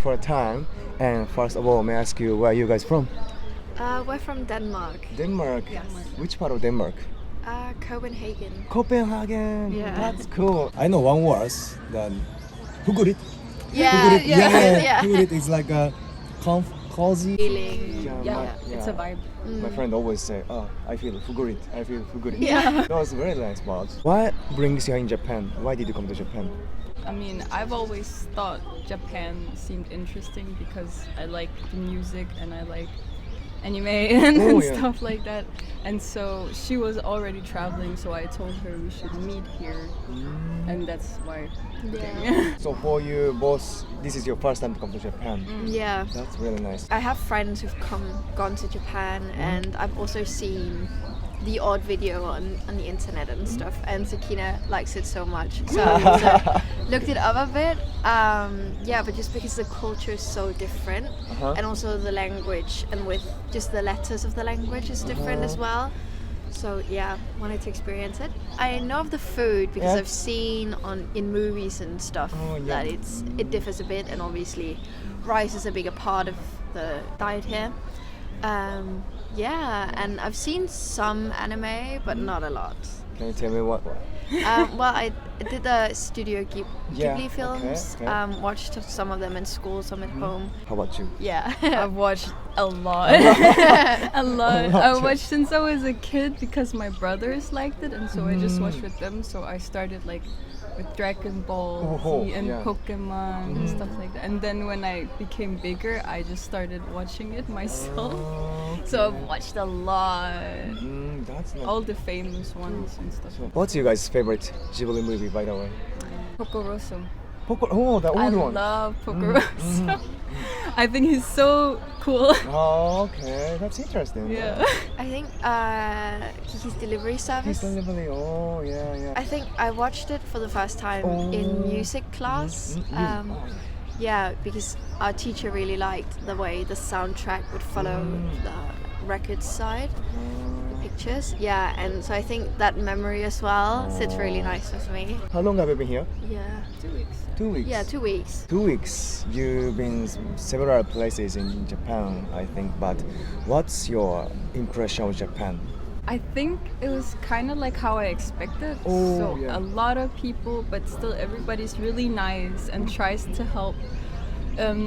for your time. And first of all, may I ask you where are you guys from? We're from Denmark. Denmark. Yes. Which part of Denmark? Copenhagen. Copenhagen. Yeah. That's cool. I know one word. That hugurit. Yeah, yeah. Hugurit is like a cozy Feeling. Yeah, it's a vibe. My friend always say, "Oh, I feel hugurit. I feel hugurit." Yeah. That was very nice part. What brings you in Japan? Why did you come to Japan? I mean, I've always thought Japan seemed interesting because I like the music and I like anime and stuff like that. And so she was already traveling, so I told her we should meet here. And that's why. Yeah. So for you both, this is your first time to come to Japan. Yeah. That's really nice. I have friends who've gone to Japan, and I've also seen the odd video on the internet and stuff, and Sakina likes it so much, so I also looked it up a bit. But just because the culture is so different, and also the language, and with just the letters of the language is different as well. So yeah, wanted to experience it. I know of the food because I've seen in movies and stuff that it differs a bit, and obviously rice is a bigger part of the diet here. And I've seen some anime, but not a lot. Can you tell me what? Well, I did the Studio Ghibli films. Okay. Watched some of them in school, some at home. How about you? Yeah. I've watched a lot. A lot. I watched since I was a kid because my brothers liked it, and so I just watched with them. So I started like with Dragon Ball Z and Pokemon and stuff like that. And then when I became bigger, I just started watching it myself. So I've watched a lot. That's nice. All the famous ones and stuff. What's your guys' favorite Ghibli movie, by the way? Pokoroso. The old I one. love Pokoroso. I think he's so cool. Oh, okay. That's interesting. Yeah. I think Kiki's Delivery Service. Kiki's Delivery. Oh, yeah. I think I watched it for the first time in music class. Yeah, because our teacher really liked the way the soundtrack would follow the record side, the pictures. Yeah, and so I think that memory as well sits really nice with me. How long have you been here? Yeah. 2 weeks. 2 weeks. Yeah, 2 weeks. 2 weeks. You've been several places in Japan, I think. But what's your impression of Japan? I think it was kind of like how I expected. A lot of people, but still everybody's really nice and tries to help.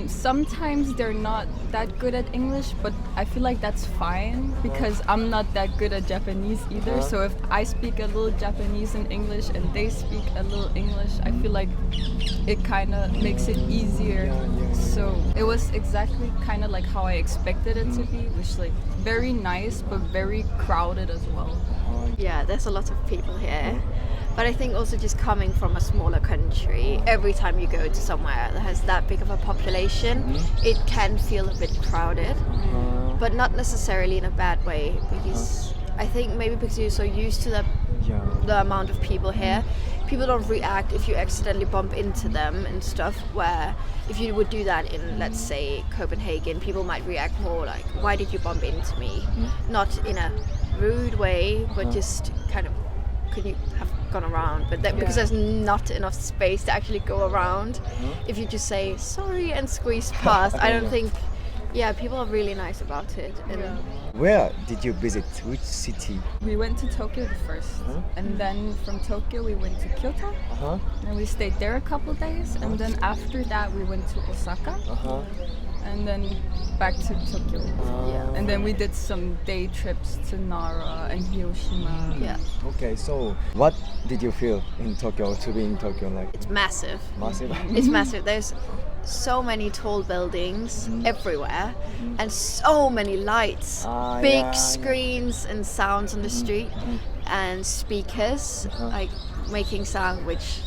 Sometimes they're not that good at English, but I feel like that's fine because I'm not that good at Japanese either. So if I speak a little Japanese and English and they speak a little English, I feel like it kind of makes it easier. So it was exactly kind of like how I expected it to be, which like very nice but very crowded as well. Yeah, there's a lot of people here. But I think also just coming from a smaller country, every time you go to somewhere that has that big of a population, it can feel a bit crowded, but not necessarily in a bad way, because I think maybe because you're so used to the amount of people here, people don't react if you accidentally bump into them and stuff, where if you would do that in, let's say, Copenhagen, people might react more like, why did you bump into me? Not in a rude way, but just kind of, could you have gone around? But because there's not enough space to actually go around, if you just say sorry and squeeze past, I don't think, people are really nice about it. And Where did you visit? Which city? We went to Tokyo first, and then from Tokyo we went to Kyoto, and we stayed there a couple days, and then after that we went to Osaka, and then back to Tokyo. And then we did some day trips to Nara and Hiroshima. Yeah. Okay, so what did you feel in Tokyo, to be in Tokyo? Like It's massive. Massive? It's massive. There's so many tall buildings everywhere, and so many lights, big screens and sounds on the street, and speakers like making sound, which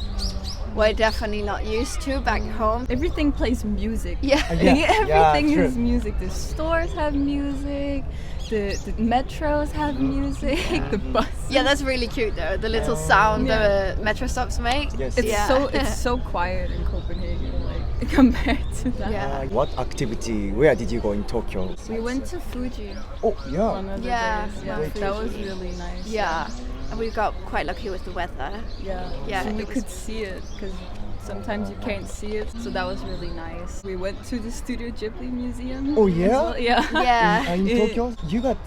we're definitely not used to back home. Everything plays music. Everything is music. The stores have music, the metros have music, the bus. Yeah, that's really cute though. The little sound the metro stops make. Yes. It's so quiet in Copenhagen, like compared to that. Yeah. what activity? Where did you go in Tokyo? We went to Fuji. Oh, yeah. One of the Yeah, days. yeah, That was Fuji. really nice. Yeah. And we got quite lucky with the weather. Yeah. Yeah, And we it was- could see it because it's sometimes you can't see it, so that was really nice. We went to the Studio Ghibli Museum. Oh as yeah? well. Yeah. Yeah. In Tokyo, you got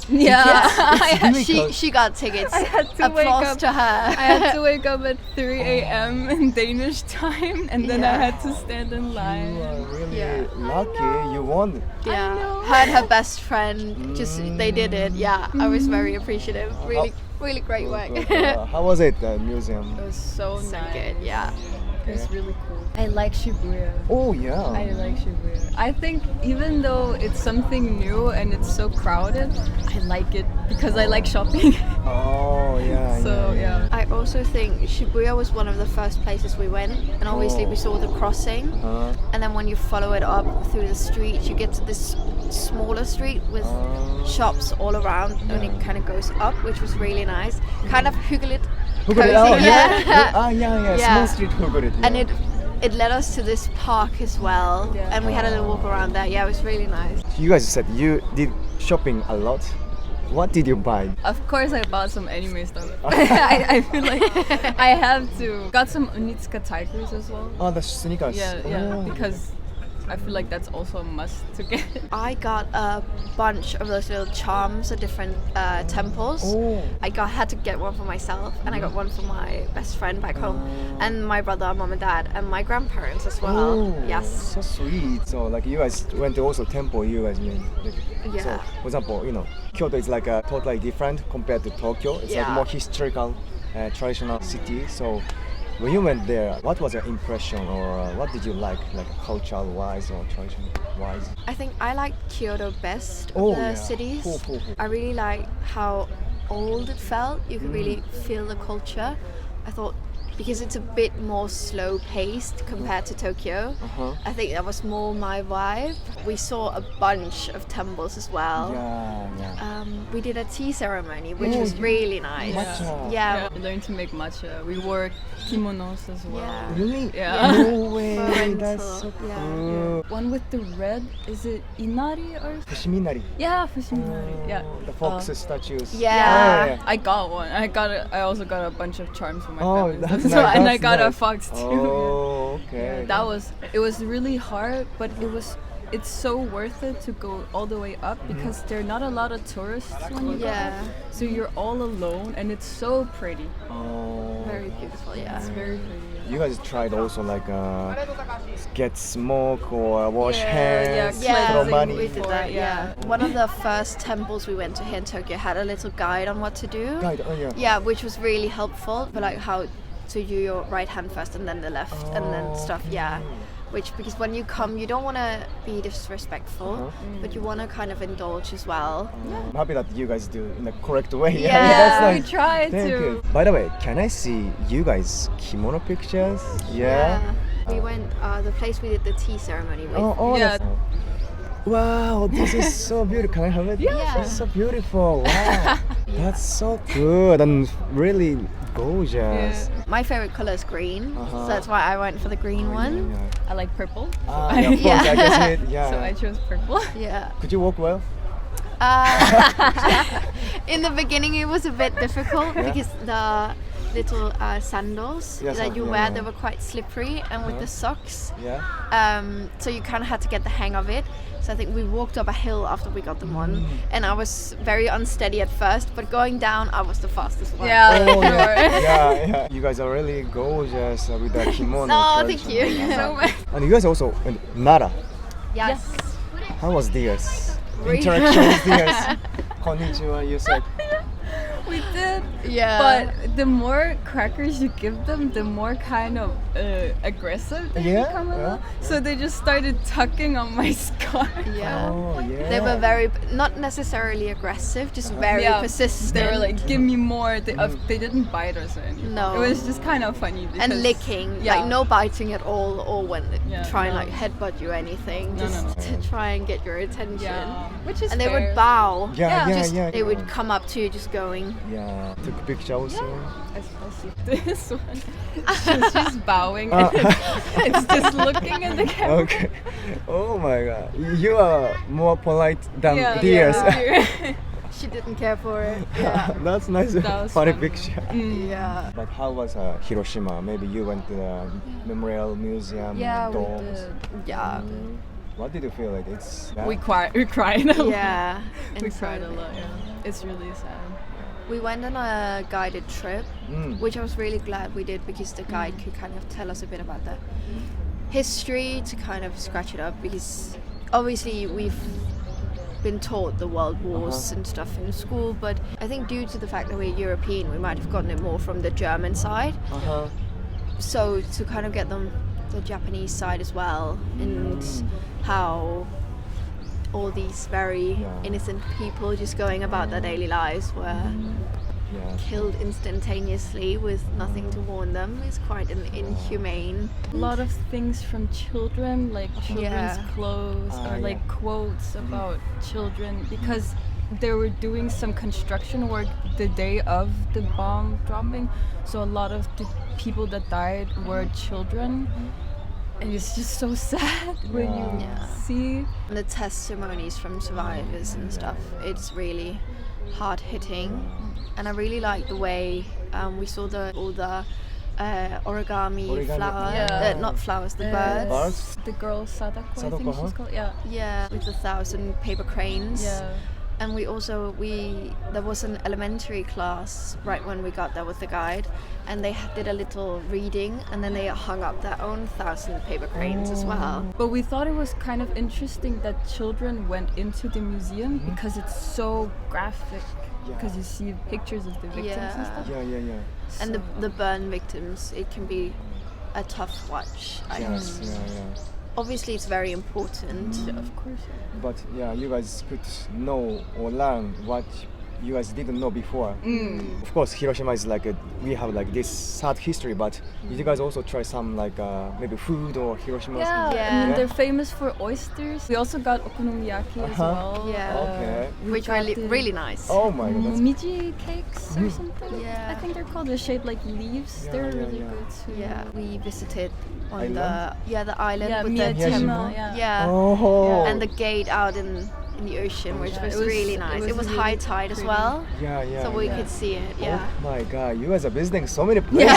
Yeah. She got tickets. I had to wake Applause up. to her. I had to wake up at 3 a.m. in Danish time, and then I had to stand in line. You are really Yeah. lucky. You won. Yeah, know. her and her best friend just they did it. Yeah, I was very appreciative. Really great work. How was it, the museum? It was so So nice. good. Yeah. It was really cool. I like Shibuya. Oh yeah. I like Shibuya. I think even though it's something new and it's so crowded, I like it because I like shopping. Oh yeah. So yeah. I also think Shibuya was one of the first places we went, and obviously we saw the crossing. And then when you follow it up through the streets, you get to this smaller street with shops all around, and it kind of goes up, which was really nice. Kind of hyggeligt. Hugorit. Cozy, Oh yeah. yeah. Yeah. Yeah. Small street Hugorit. Yeah. And it led us to this park as well, and we had a little walk around there. Yeah, it was really nice. You guys said you did shopping a lot. What did you buy? Of course, I bought some anime stuff. I feel like I have to. Got some Onitsuka tigers as well. Oh, the sneakers. Yeah, Oh. because I feel like that's also a must to get. I got a bunch of those little charms at different temples. Oh. I had to get one for myself, and I got one for my best friend back home, and my brother, mom and dad, and my grandparents as well. Oh, Yes. so sweet. So like you guys went to also temple. You guys mean like, Yeah. So for example, Kyoto is like totally different compared to Tokyo. It's like Yeah. more historical, traditional city. So when you went there, what was your impression, or what did you like cultural wise or tradition wise? I think I liked Kyoto best of Oh, the yeah. cities. Cool. I really liked how old it felt. You could really feel the culture. I thought because it's a bit more slow paced compared to Tokyo. I think that was more my vibe. We saw a bunch of temples as well. Yeah. We did a tea ceremony, which Oh, was you- really nice. Matcha. Yeah. We learned to make matcha. We wore kimonos as well. Yeah. Really? Yeah. No way. Oriental, That's so yeah. cool. One with the red, is it Inari or? Fushiminari. Yeah, Fushiminari. Yeah. The fox statues. Yeah. I got one. I also got a bunch of charms for my Oh, family. that's So, nice. and I that's got a nice. fox too. Oh, okay. It was really hard, but it's so worth it to go all the way up because there are not a lot of tourists when you go Yeah. up. So you're all alone and it's so pretty. Oh. Very beautiful, yeah. It's very pretty. You guys tried also get smoke or wash hands, Yeah, throw cleansing money. we did that, yeah. One of the first temples we went to here in Tokyo had a little guide on what to do. Guide, oh yeah. Yeah, which was really helpful for like how to do your right hand first and then the left and then stuff, yeah. Because when you come, you don't want to be disrespectful, but you want to kind of indulge as well. I'm happy that you guys do in the correct way. Yeah, that's we nice. try Thank to. you. By the way, can I see you guys kimono pictures? Yeah. We went, the place we did the tea ceremony with. Oh, Yeah. that's- Wow, this is so beautiful. Can I have it? Yeah. It's so beautiful. Wow. That's so good and really gorgeous. My favorite color is green, so that's why I went for the green one. I like purple. Yeah, of course, I can see it. Yeah. So I chose purple. Yeah. Could you walk well? In the beginning, it was a bit difficult because the little sandals Yes, that you yeah, wear, yeah. they were quite slippery, and with the socks, Yeah. so you kind of had to get the hang of it. So I think we walked up a hill after we got them on, and I was very unsteady at first, but going down, I was the fastest one. Yeah, Oh, sure. yeah. You guys are really gorgeous with the kimono. Oh, thank tradition. you Yeah. so much. And you guys also went Nara. Yes. How was theirs? Really- Interaction with theirs. Konnichiwa, you said. We did. Yeah. But the more crackers you give them, the more kind of aggressive they Yeah, become. A yeah. little. So they just started tugging on my scarf. Yeah. Oh, yeah. They were very, not necessarily aggressive, just very Yeah, persistent. They were like, "Give me more." They didn't bite us or anything. No. It was just kind of funny. Because, and licking, Yeah. like no biting at all, or when they Yeah, try and no. like headbutt you or anything, No, just no, no. to try and get your attention. Yeah, which is And they fair. would bow. Yeah, Yeah, Just they yeah. would come up to you, just going. Yeah. Took a picture also. Especially this one. She's just bowing. And it's just looking in the camera. Okay. Oh my god. You are more polite than Yeah, theirs. yeah. She didn't care for it. Yeah. That's nice. That was Funny fun. picture. Yeah. But how was Hiroshima? Maybe you went to the memorial museum, Yeah, we domes. did. Yeah. What did you feel like? It's We cried a lot. Yeah. We inside cried a of it. lot, yeah. It's really sad. We went on a guided trip, Mm. which I was really glad we did because the guide could kind of tell us a bit about the history to kind of scratch it up, because obviously we've been taught the world wars and stuff in school, but I think due to the fact that we're European, we might have gotten it more from the German side. Uh-huh. So to kind of get them the Japanese side as well, and how all these very innocent people just going about their daily lives were Yeah. killed instantaneously with nothing to warn them is quite an inhumane. A lot of things from children, like children's clothes or like quotes about children, because they were doing some construction work the day of the bomb dropping, so a lot of the people that died were children, and it's just so sad when you see The testimonies from survivors and stuff, it's really hard hitting, and I really like the way we saw all the origami flower, not flowers, the birds. Birds? the girl Sadako, I think Sadako, she's called. Yeah. Yeah, with the 1,000 paper cranes. Yeah. And there was an elementary class right when we got there with the guide, and they did a little reading, and then they hung up their own 1,000 paper cranes as well. But we thought it was kind of interesting that children went into the museum because it's so graphic. Because you see pictures of the victims and stuff. Yeah. And the burn victims, it can be a tough watch. Yes, Obviously, it's very important. Of course. But yeah, you guys could know or learn what you guys didn't know before. Of course, Hiroshima is like we have like this sad history, but did you guys also try some like maybe food or Hiroshima? Yeah, Yeah. I mean, they're famous for oysters. We also got okonomiyaki as well. Yeah. Okay. We Which got were the Oh really nice. my god, that's momiji cakes or something. Yeah. I think they're called. They're shaped like leaves. Yeah, They're yeah, really yeah. good too. Yeah, we visited on Island? the island Yeah, with the Miyajima. Yeah. yeah, Oh. and the gate out in the ocean, which Yeah, was, it was- really it nice. was It was really high tide as pretty. well, yeah. so we could see it. Yeah, Oh my god, you guys are visiting so many places.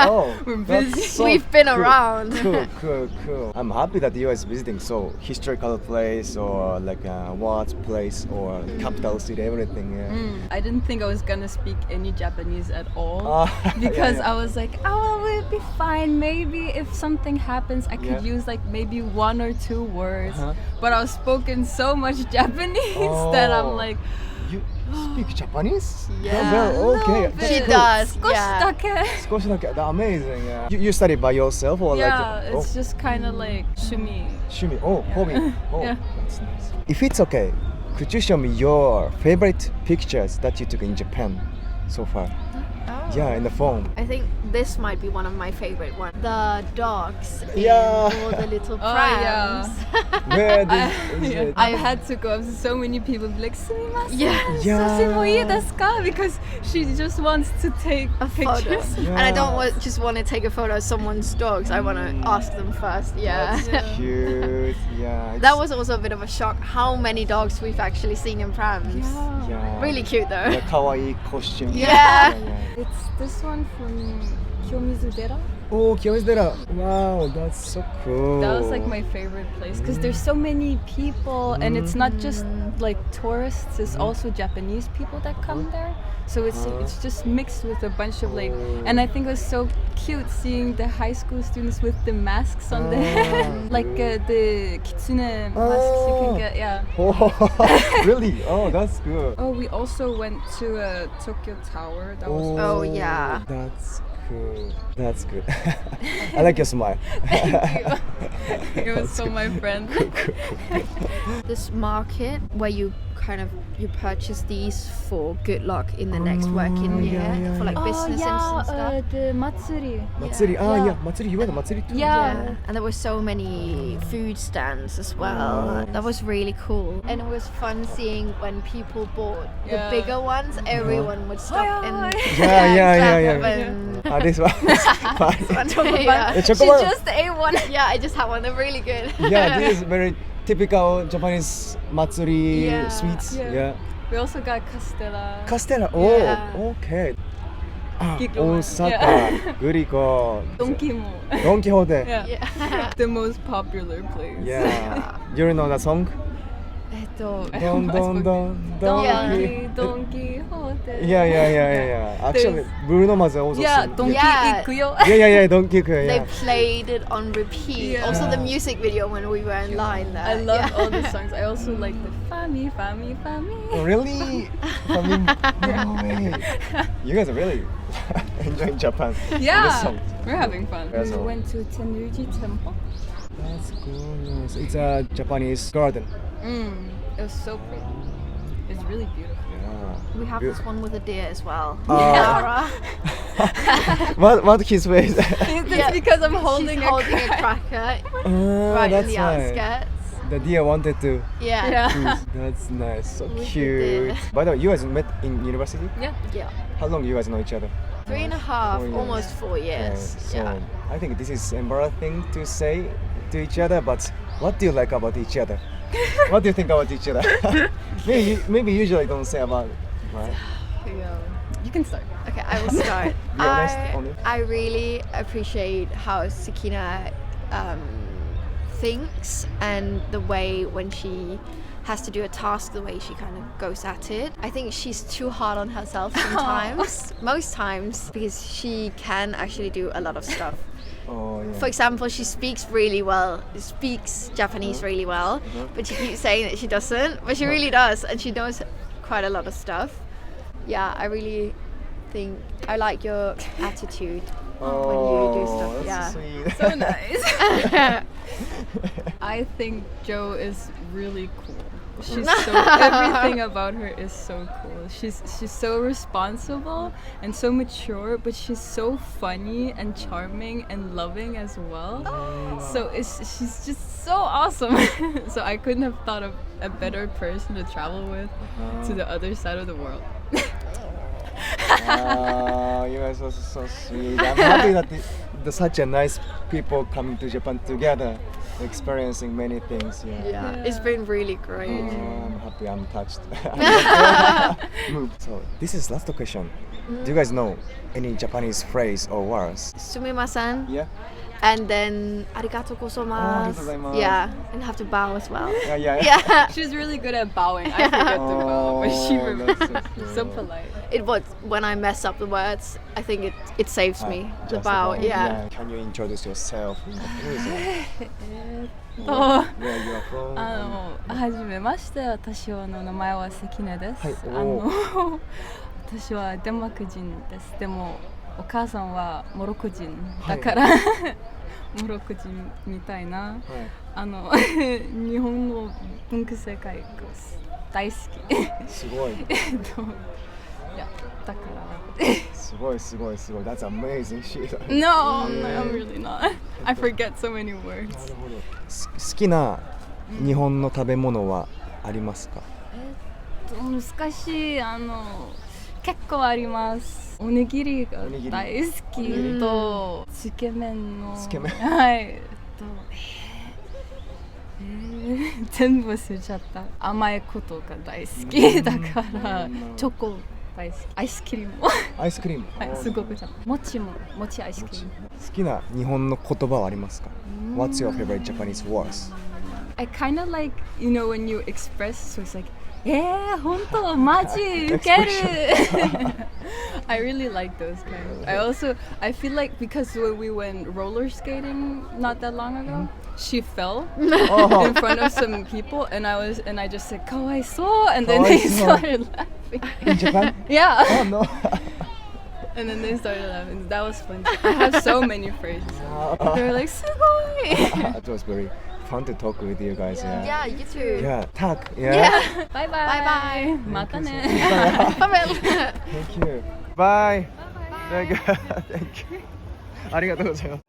Oh, We're that's busy. so We've been cool. around. Cool. I'm happy that you guys visiting so historical place or like what place or capital city, everything. Yeah. I didn't think I was gonna speak any Japanese at all Yeah, because yeah. I was like, oh, we'll be fine. Maybe if something happens, I could Yeah. use like maybe 1 or 2 words. Uh-huh. But I was spoken so much Japanese that Oh. I'm like, You speak Japanese? Yeah. Well, okay. bit. that's She cool. does. 少し Yeah. だけ. 少しだけ. That's amazing. Yeah. You study by yourself or Yeah, like? it's just kind of like shumi. 趣味. Oh, hobby. Oh, Yeah. that's nice. If it's okay, could you show me your favorite pictures that you took in Japan so far? Yeah, in the phone. I think this might be one of my favorite ones. The dogs in Yeah. all the little Oh, prams. Where is Yeah. it? I had to go up to so many people and be like, sumimasen, Yeah. Yeah. 写真もいいですか? Because she just wants to take A photo. pictures. And I don't just want to take a photo of someone's dogs. I want to ask them first. Yeah. That's cute. Yeah. it's- That was also a bit of a shock how many dogs we've actually seen in prams. Yeah. Really cute though. The kawaii costume. Yeah. It's this one from Kiyomizu-dera. Oh, Kiyomizu-dera. Wow, that's so cool. That was like my favorite place because there's so many people and it's not just like tourists, it's also Japanese people that come there. So it's just mixed with a bunch of like, and I think it was so cute seeing the high school students with the masks on their head, like the kitsune masks you can get. Yeah. Oh, really? Oh, that's good. Oh, we also went to Tokyo Tower. That was Oh, yeah. That's cool. That's good. I like your smile. it was so my friend. This market where you purchase these for good luck in the next working year for like businesses and stuff. The matsuri. Matsuri. Yeah. Matsuri. You went to Matsuri too? Yeah. And there were so many food stands as well. That was really cool. And it was fun seeing when people bought Yeah. the bigger ones, everyone would stop and Yeah. grab and This one. yeah. The She chocolate. just ate one. Yeah, I just had one. They're really good. Yeah, this is very typical Japanese Matsuri Yeah. sweets. Yeah. Yeah. We also got Castella. Castella. Yeah. Oh, okay. Ah, Giggle. Osaka, Yeah. Guriko. Don Quixote. Don Quixote. Yeah. Yeah. The most popular place. Yeah. You know the song? Don Don Don Don. Yeah. Don Quixote. Yeah. Actually, Bruno Mars also. Yeah, sing- Don Yeah. Quixote. Yeah. Don Quixote. They Yeah. played it on repeat. Yeah. Also the music video when we were in line there. I love Yeah. all the songs. I also like the Fami. Oh, really? I mean, no way. You guys are really enjoying Japan. with this Yeah, song. we're having fun. Yeah, We so- went to Tenryuji Temple. That's gorgeous. It's a Japanese garden. It was so pretty. It's really beautiful. Yeah. We have this one with a deer as well. Oh. Nara. What his face? It's Yeah. because I'm holding She's holding a cracker right in That's the nice. outskirts. The deer wanted to. Yeah. Yeah. That's nice. So With the cute. deer. By the way, you guys met in university? Yeah. Yeah. How long you guys know each other? 3.5, 4 years. almost 4 years. So Yeah. I think this is embarrassing to say to each other, but what do you like about each other? What do you think about each other? maybe usually don't say about it, right? You can start. Okay, I will start. Be honest, honest. I really appreciate how Sakina thinks and the way when she has to do a task, the way she kind of goes at it. I think she's too hard on herself sometimes, most times, because she can actually do a lot of stuff. Oh yeah. For example, she speaks really well, speaks Japanese really well, but she keeps saying that she doesn't, but she really does, and she knows quite a lot of stuff. Yeah, I really think I like your attitude when you do stuff. That's Yeah. sweet. So nice. I think Jo is really cool. She's so everything about her is so cool. She's so responsible and so mature, but she's so funny and charming and loving as well. So she's just so awesome. So I couldn't have thought of a better person to travel with to the other side of the world. You guys are so sweet. I'm happy that such a nice people coming to Japan together, experiencing many things. Yeah, it's been really great. I'm happy. I'm touched. So this is last question. Do you guys know any Japanese phrase or words? Sumimasen, Yeah. and then arigato gozaimasu. gozaimasu. Yeah, and have to bow as well. Yeah. Yeah. She's really good at bowing. I forget to bow, but she Oh, remembers. that's so So cool. polite. It was when I mess up the words. I think it saves me. The Just bow. about, Yeah. Can you introduce yourself in Japanese? と Where you are from? はじめまして私の名前は関根です、はい私はデンマーク人ですでもお母さんはモロッコ人だから、モロッコ人みたいな、日本の文化世界が大好きすごい。いやだからすごい。That's amazing shit. No, I'm really not. I forget so many words. なるほど。好きな日本の食べ物はありますか？難しい結構ありますおにぎりが大好きとつけ麺のつけ麺はい全部忘れちゃった甘いことが大好きだからチョコ大好きアイスクリームアイスクリーム。はいすごくちゃんもちアイスクリーム好きな日本の言葉はありますか？ What's your favorite Japanese words? I kind of like when you express so it's like本当マジウケるI really like those kinds. I feel like because when we went roller skating not that long ago, she fell in front of some people, and I just said かわいそう, and then they started laughing. In Japan? Yeah. Oh no. And then they started laughing. That was fun. I have so many phrases. They're like すごい. It was very fun to talk with you guys. Yeah, you too. Yeah. Tak. Yeah. Bye bye. Bye bye. またね. Thank you. Bye. Thank you. ありがとうございます。